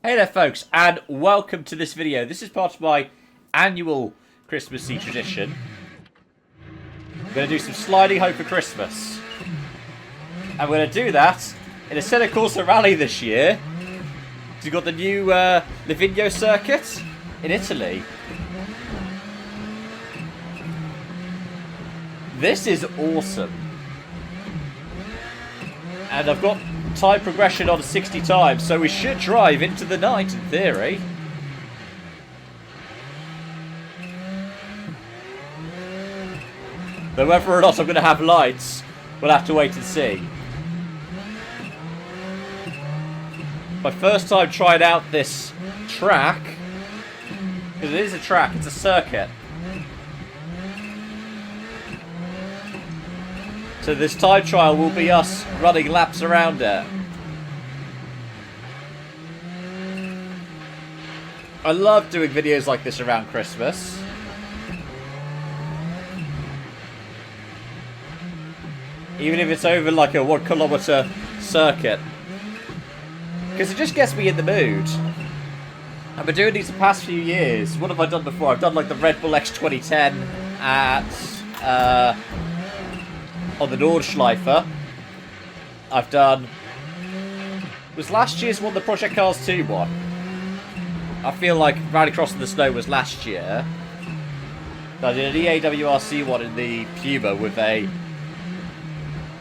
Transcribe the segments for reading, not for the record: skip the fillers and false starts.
Hey there folks, and welcome to this video. This is part of my annual Christmassy tradition. I'm going to do some sliding home for Christmas. And we're going to do that in Assetto Corsa Rally this year. We've got the new Livigno circuit in Italy. This is awesome. And I've got time progression on 60 times, so we should drive into the night in theory. But whether or not I'm going to have lights, we'll have to wait and see. My first time trying out this track, because it is a track, it's a circuit. So this time trial will be us running laps around it. I love doing videos like this around Christmas. Even if it's over like a 1 kilometre circuit. Because it just gets me in the mood. I've been doing these the past few years. What have I done before? I've done like the Red Bull X 2010 at... on the Nordschleifer. I've done... Was last year's one the Project Cars 2 one? I feel like Rallycross in the Snow was last year. I did an EAWRC one in the Puma with a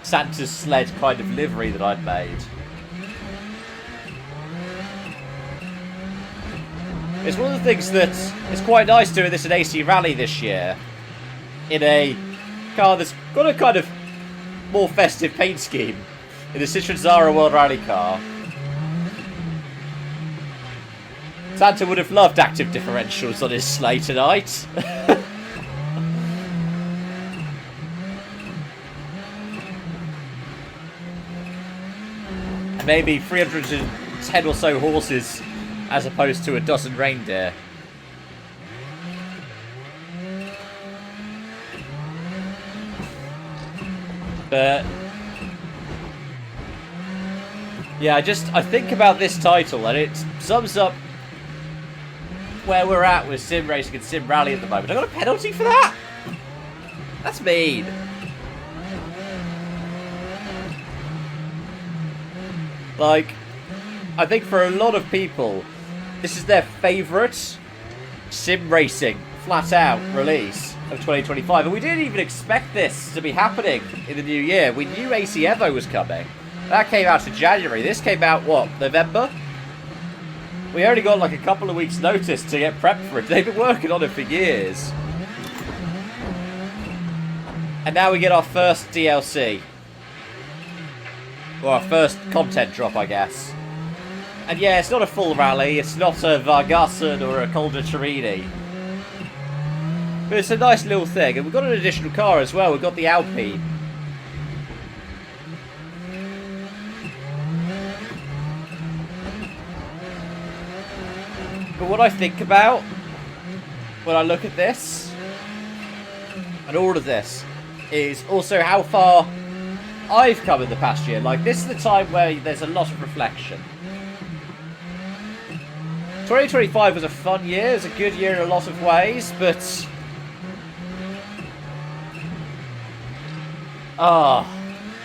Santa's sled kind of livery that I'd made. It's one of the things that is quite nice doing this in AC Rally this year. In a car that's got a kind of more festive paint scheme in the Citroen Zara World Rally car. Santa would have loved active differentials on his sleigh tonight. Maybe 310 or so horses as opposed to a dozen reindeer. But yeah, I think about this title and it sums up where we're at with sim racing and sim rally at the moment. I got a penalty for that? That's mean. Like, I think for a lot of people, this is their favourite sim racing flat out release of 2025, and we didn't even expect this to be happening in the new year. We knew AC Evo was coming. That came out in January. This came out, what, November? We only got like a couple of weeks' notice to get prepped for it. They've been working on it for years. And now we get our first DLC. Or our first content drop, I guess. And yeah, it's not a full rally. It's not a Vargassen or a Col de Turini. But it's a nice little thing. And we've got an additional car as well. We've got the Alpine. But what I think about when I look at this and all of this is also how far I've come in the past year. Like, this is the time where there's a lot of reflection. 2025 was a fun year. It was a good year in a lot of ways, but...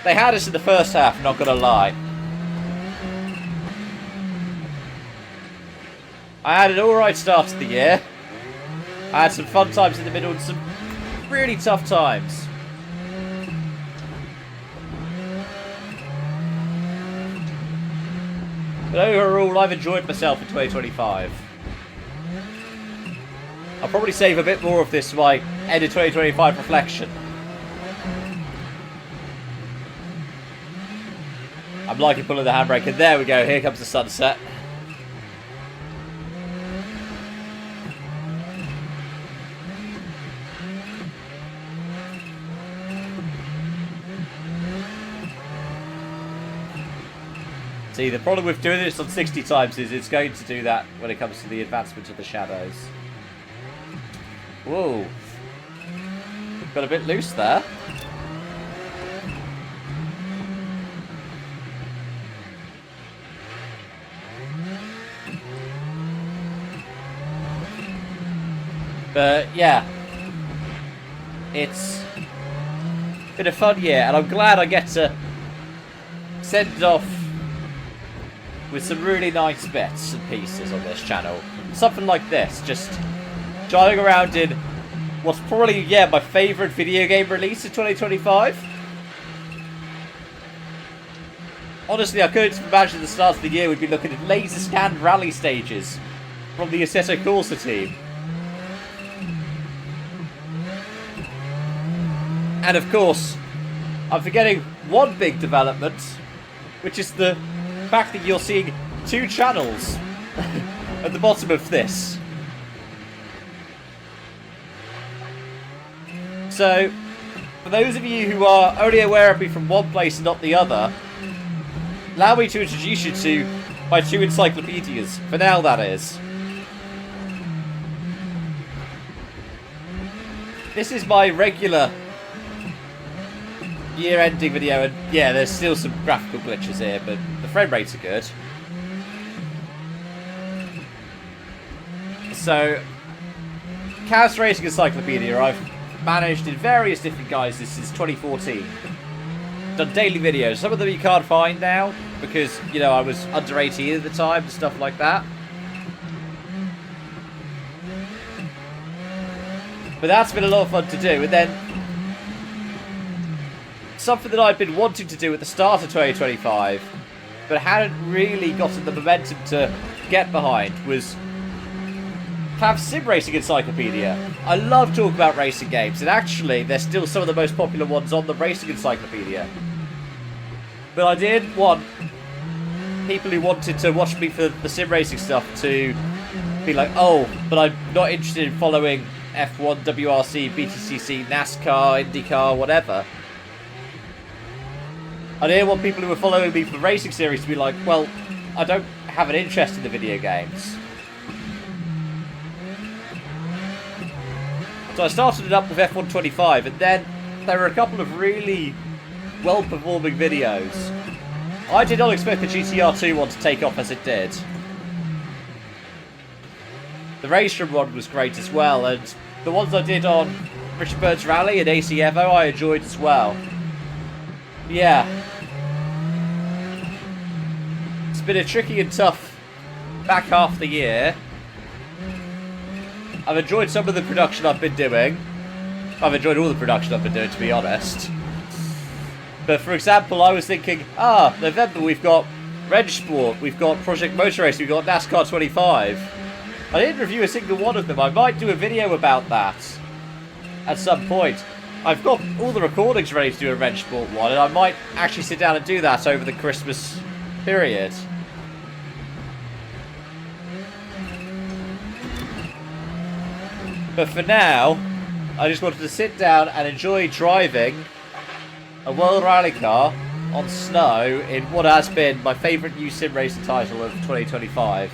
they had us in the first half, not gonna lie. I had an alright start to the year. I had some fun times in the middle and some really tough times. But overall, I've enjoyed myself in 2025. I'll probably save a bit more of this for my end of 2025 reflection. I'm liking pulling the handbrake, and there we go, here comes the sunset. See, the problem with doing this on 60 times is it's going to do that when it comes to the advancement of the shadows. Whoa. Got a bit loose there. But yeah, it's been a fun year, and I'm glad I get to send it off with some really nice bits and pieces on this channel. Something like this, just driving around in what's probably, yeah, my favourite video game release of 2025. Honestly, I couldn't imagine at the start of the year we'd be looking at laser scanned rally stages from the Assetto Corsa team. And of course, I'm forgetting one big development, which is the fact that you're seeing 2 channels at the bottom of this. So, for those of you who are only aware of me from one place and not the other, allow me to introduce you to my 2 encyclopedias, for now that is. This is my regular year-ending video, and yeah, there's still some graphical glitches here, but the frame rates are good. So, Chaos Racing Encyclopedia, I've managed in various different guises since 2014. Done daily videos. Some of them you can't find now, because, you know, I was under 18 at the time and stuff like that. But that's been a lot of fun to do, and then something that I'd been wanting to do at the start of 2025, but hadn't really gotten the momentum to get behind, was have Sim Racing Encyclopedia. I love talking about racing games, and actually, they're still some of the most popular ones on the Racing Encyclopedia. But I did want people who wanted to watch me for the sim racing stuff to be like, oh, but I'm not interested in following F1, WRC, BTCC, NASCAR, IndyCar, whatever. I didn't want people who were following me for the racing series to be like, well, I don't have an interest in the video games. So I started it up with F1 25, and then there were a couple of really well-performing videos. I did not expect the GTR 2 one to take off as it did. The Raceroom one was great as well, and the ones I did on Richard Bird's Rally and AC Evo I enjoyed as well. Yeah. It's been a tricky and tough back half of the year. I've enjoyed some of the production I've been doing. I've enjoyed all the production I've been doing, to be honest. But for example, I was thinking, November we've got Reg Sport, we've got Project Motor Race, we've got NASCAR 25. I didn't review a single one of them. I might do a video about that at some point. I've got all the recordings ready to do a Reg Sport one, and I might actually sit down and do that over the Christmas period. But for now, I just wanted to sit down and enjoy driving a World Rally car on snow in what has been my favourite new sim racing title of 2025.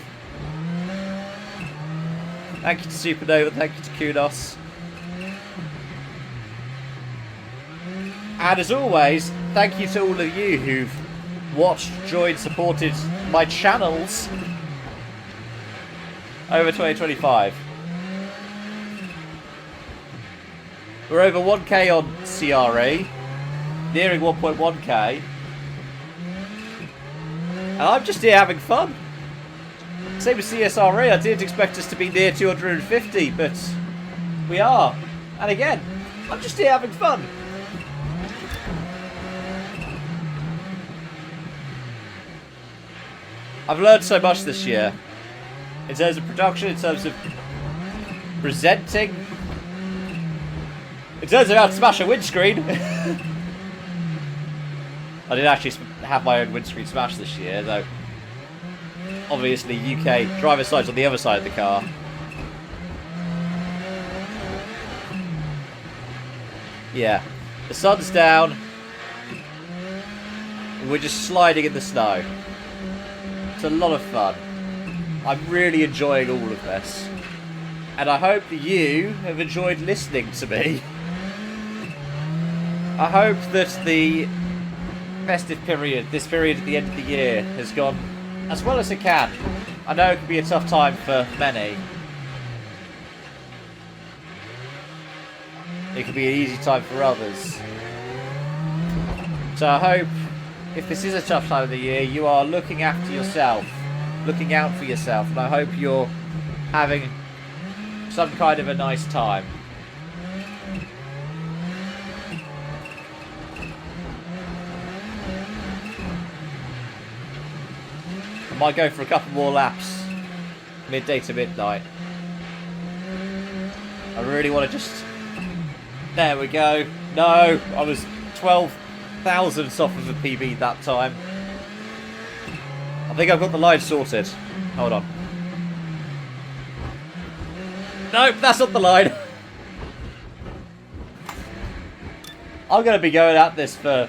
Thank you to Supernova, thank you to Kudos. And as always, thank you to all of you who've watched, joined, supported my channels over 2025. We're over 1k on CRE, nearing 1.1k. And I'm just here having fun. Same with CSRE, I didn't expect us to be near 250, but we are. And again, I'm just here having fun. I've learned so much this year. In terms of production, in terms of presenting, in terms of how to smash a windscreen. I didn't actually have my own windscreen smashed this year, though. Obviously, UK driver's side's on the other side of the car. Yeah, the sun's down. And we're just sliding in the snow. It's a lot of fun. I'm really enjoying all of this. And I hope that you have enjoyed listening to me. I hope that the festive period, this period at the end of the year, has gone as well as it can. I know it can be a tough time for many. it can be an easy time for others. So I hope, if this is a tough time of the year, you are looking after yourself, looking out for yourself, and I hope you're having some kind of a nice time. I might go for a couple more laps, midday to midnight. I really want to just... There we go. No, I was 12 thousandths off of a PB that time. I think I've got the line sorted. Hold on. Nope, that's not the line. I'm going to be going at this for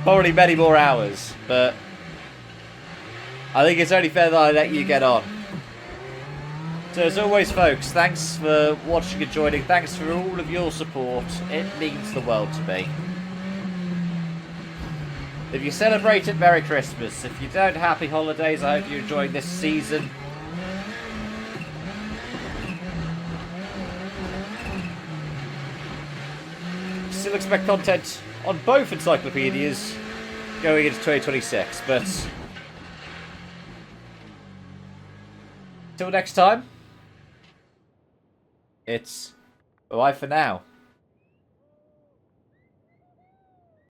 probably many more hours, but I think it's only fair that I let you get on. So as always, folks, thanks for watching and joining. Thanks for all of your support. It means the world to me. If you celebrate it, Merry Christmas. If you don't, Happy Holidays. I hope you're enjoying this season. Still expect content on both encyclopedias going into 2026, but till next time, it's bye for now.